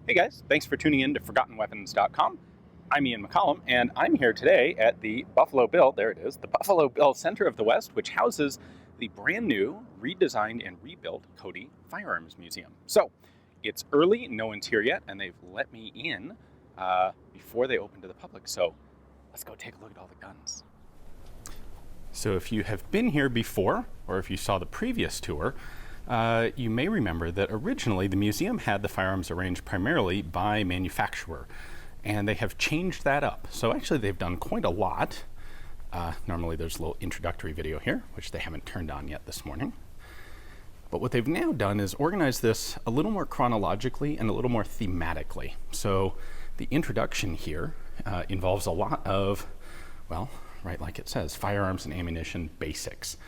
Hey guys, thanks for tuning in to ForgottenWeapons.com. I'm Ian McCollum, and I'm here today at the Buffalo Bill, there it is, the Buffalo Bill Center of the West, which houses the brand new, redesigned, and rebuilt Cody Firearms Museum. So, it's early, no one's here yet, and they've let me in before they open to the public, so let's go take a look at all the guns. So if you have been here before, or if you saw the previous tour, you may remember that originally the museum had the firearms arranged primarily by manufacturer, and they have changed that up. So actually they've done quite a lot. Normally there's a little introductory video here, which they haven't turned on yet this morning. But what they've now done is organize this a little more chronologically and a little more thematically. So the introduction here involves a lot of, well, right like it says, firearms and ammunition basics.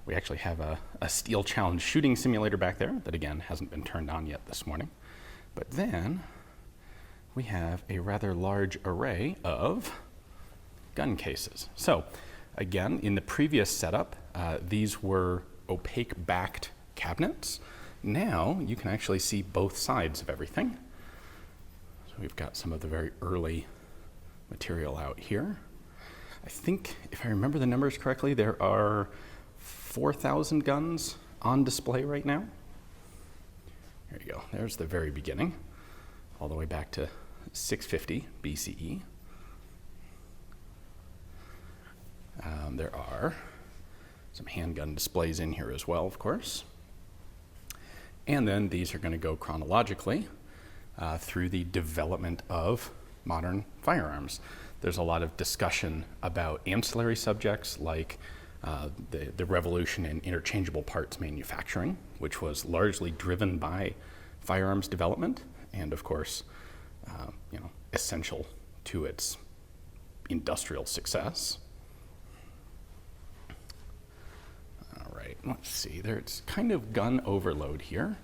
We actually have a steel challenge shooting simulator back there that again hasn't been turned on yet this morning. But then we have a rather large array of gun cases. So again, in the previous setup, these were opaque backed cabinets. Now you can actually see both sides of everything. So we've got some of the very early material out here. I think, if I remember the numbers correctly, there are 4,000 guns on display right now. There you go. There's the very beginning, all the way back to 650 BCE. There are some handgun displays in here as well, of course. And then these are going to go chronologically through the development of modern firearms. There's a lot of discussion about ancillary subjects like the revolution in interchangeable parts manufacturing, which was largely driven by firearms development and, of course, essential to its industrial success. All right, let's see. There's kind of gun overload here,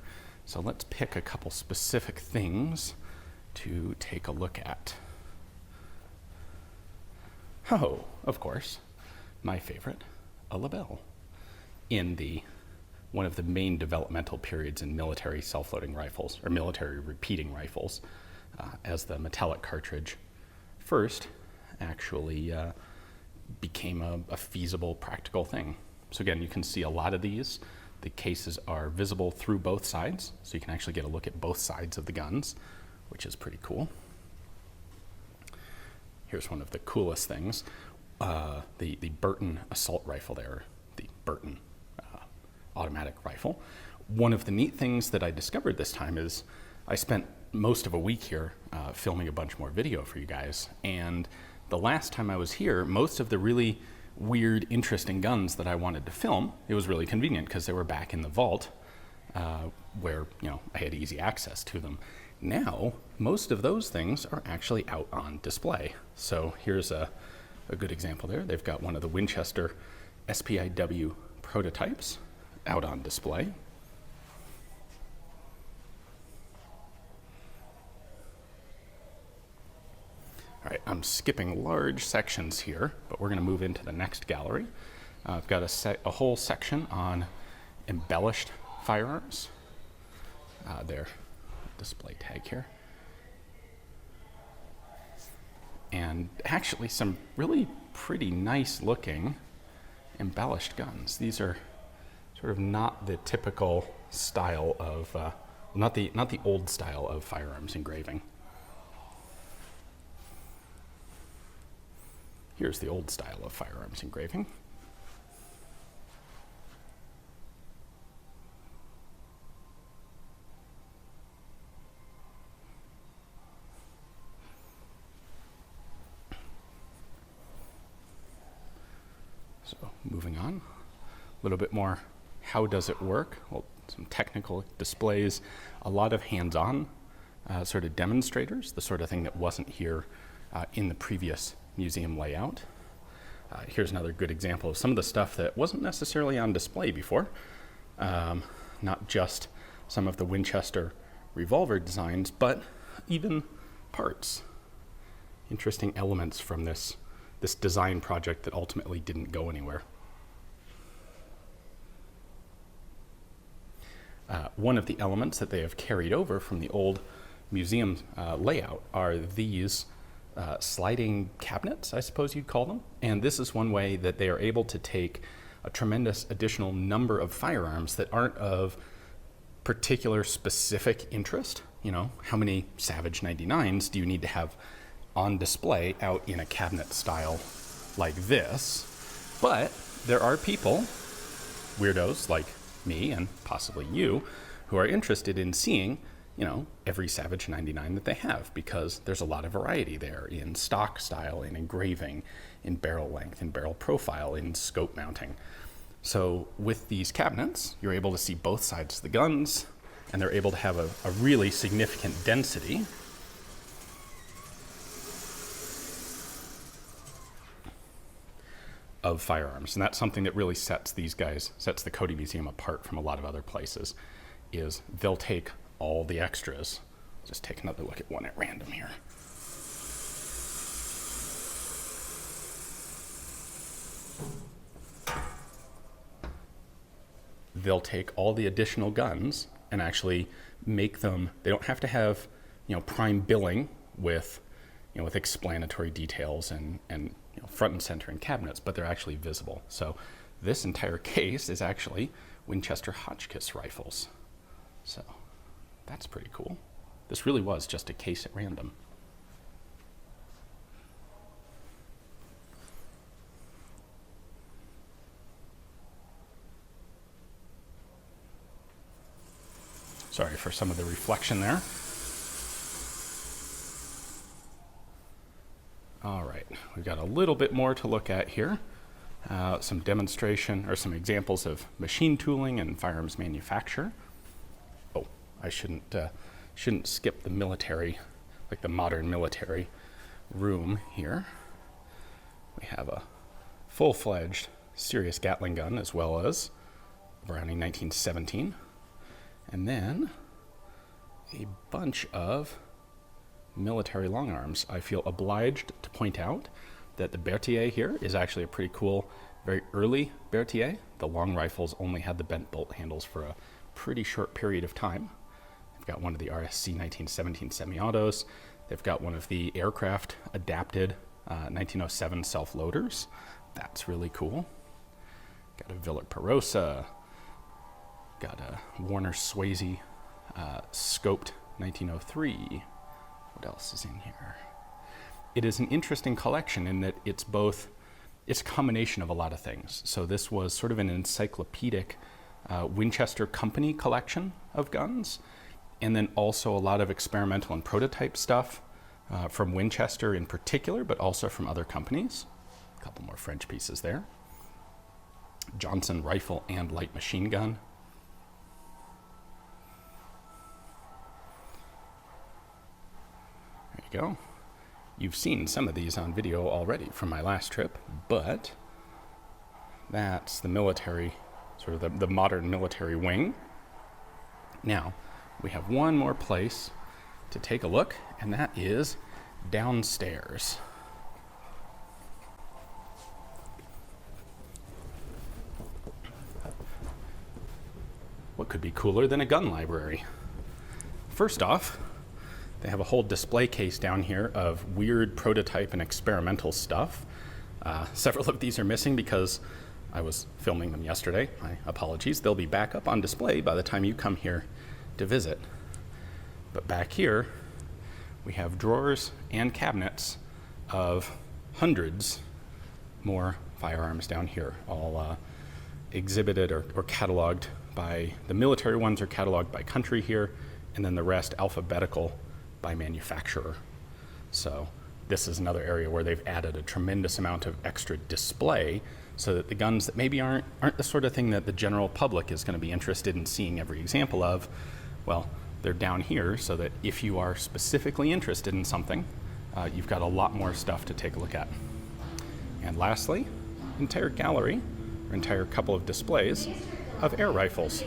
so let's pick a couple specific things to take a look at. Oh, of course, my favorite, a Lebel, in one of the main developmental periods in military self-loading rifles, or military repeating rifles, as the metallic cartridge first actually became a feasible, practical thing. So again, you can see a lot of these. The cases are visible through both sides, so you can actually get a look at both sides of the guns, which is pretty cool. Here's one of the coolest things, the Burton assault rifle there, the Burton automatic rifle. One of the neat things that I discovered this time is I spent most of a week here filming a bunch more video for you guys, and the last time I was here, most of the really weird, interesting guns that I wanted to film, it was really convenient because they were back in the vault where I had easy access to them. Now, most of those things are actually out on display. So here's a good example there. They've got one of the Winchester SPIW prototypes out on display. All right, I'm skipping large sections here, but we're going to move into the next gallery. I've got a whole section on embellished firearms. There. Display tag here. And actually some really pretty nice looking embellished guns. These are sort of not the typical style of, not the old style of firearms engraving. Here's the old style of firearms engraving. So moving on, a little bit more, how does it work? Well, some technical displays, a lot of hands-on sort of demonstrators, the sort of thing that wasn't here in the previous museum layout. Here's another good example of some of the stuff that wasn't necessarily on display before, not just some of the Winchester revolver designs, but even parts. Interesting elements from this design project that ultimately didn't go anywhere. One of the elements that they have carried over from the old museum layout are these sliding cabinets, I suppose you'd call them. And this is one way that they are able to take a tremendous additional number of firearms that aren't of particular specific interest. You know, how many Savage 99s do you need to have on display out in a cabinet style like this? But there are people, weirdos like me and possibly you, who are interested in seeing, you know, every Savage 99 that they have, because there's a lot of variety there in stock style, in engraving, in barrel length, in barrel profile, in scope mounting. So with these cabinets, you're able to see both sides of the guns, and they're able to have a really significant density of firearms. And that's something that really sets the Cody Museum apart from a lot of other places, is they'll take all the extras. Just take another look at one at random here. They'll take all the additional guns and actually make them, they don't have to have, you know, prime billing with, you know, with explanatory details and you know, front and center in cabinets, but they're actually visible. So this entire case is actually Winchester Hotchkiss rifles. So that's pretty cool. This really was just a case at random. Sorry for some of the reflection there. All right, we've got a little bit more to look at here. Some demonstration or some examples of machine tooling and firearms manufacture. Oh, I shouldn't skip the military, like the modern military room here. We have a full-fledged serious Gatling gun, as well as Browning 1917. And then a bunch of military long arms. I feel obliged to point out that the Berthier here is actually a pretty cool, very early Berthier. The long rifles only had the bent bolt handles for a pretty short period of time. They've got one of the RSC 1917 semi-autos. They've got one of the aircraft adapted 1907 self-loaders. That's really cool. Got a Villard Perosa. Got a Warner Swayze scoped 1903. What else is in here? It is an interesting collection in that it's a combination of a lot of things. So this was sort of an encyclopedic Winchester Company collection of guns, and then also a lot of experimental and prototype stuff from Winchester in particular, but also from other companies. A couple more French pieces there. Johnson rifle and light machine gun. There you go. You've seen some of these on video already from my last trip, but that's the military, sort of the modern military wing. Now, we have one more place to take a look, and that is downstairs. What could be cooler than a gun library? First off, they have a whole display case down here of weird prototype and experimental stuff. Several of these are missing because I was filming them yesterday. My apologies. They'll be back up on display by the time you come here to visit. But back here, we have drawers and cabinets of hundreds more firearms down here, all exhibited or cataloged by, the military ones are cataloged by country here, and then the rest alphabetical by manufacturer. So this is another area where they've added a tremendous amount of extra display so that the guns that maybe aren't the sort of thing that the general public is going to be interested in seeing every example of, well, they're down here so that if you are specifically interested in something, you've got a lot more stuff to take a look at. And lastly, entire gallery, or entire couple of displays of air rifles.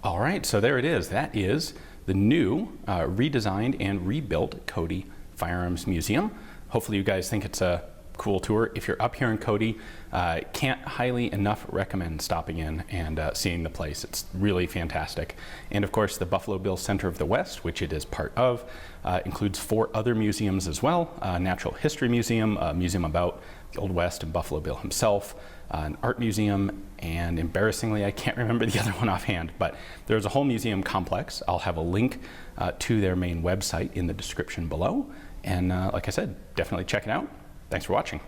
All right, so there it is. That is the new redesigned and rebuilt Cody Firearms Museum. Hopefully you guys think it's a cool tour. If you're up here in Cody, can't highly enough recommend stopping in and seeing the place. It's really fantastic. And of course, the Buffalo Bill Center of the West, which it is part of, includes 4 other museums as well. Natural History Museum, a museum about the Old West and Buffalo Bill himself, an art museum, and embarrassingly, I can't remember the other one offhand, but there's a whole museum complex. I'll have a link to their main website in the description below. And like I said, definitely check it out. Thanks for watching.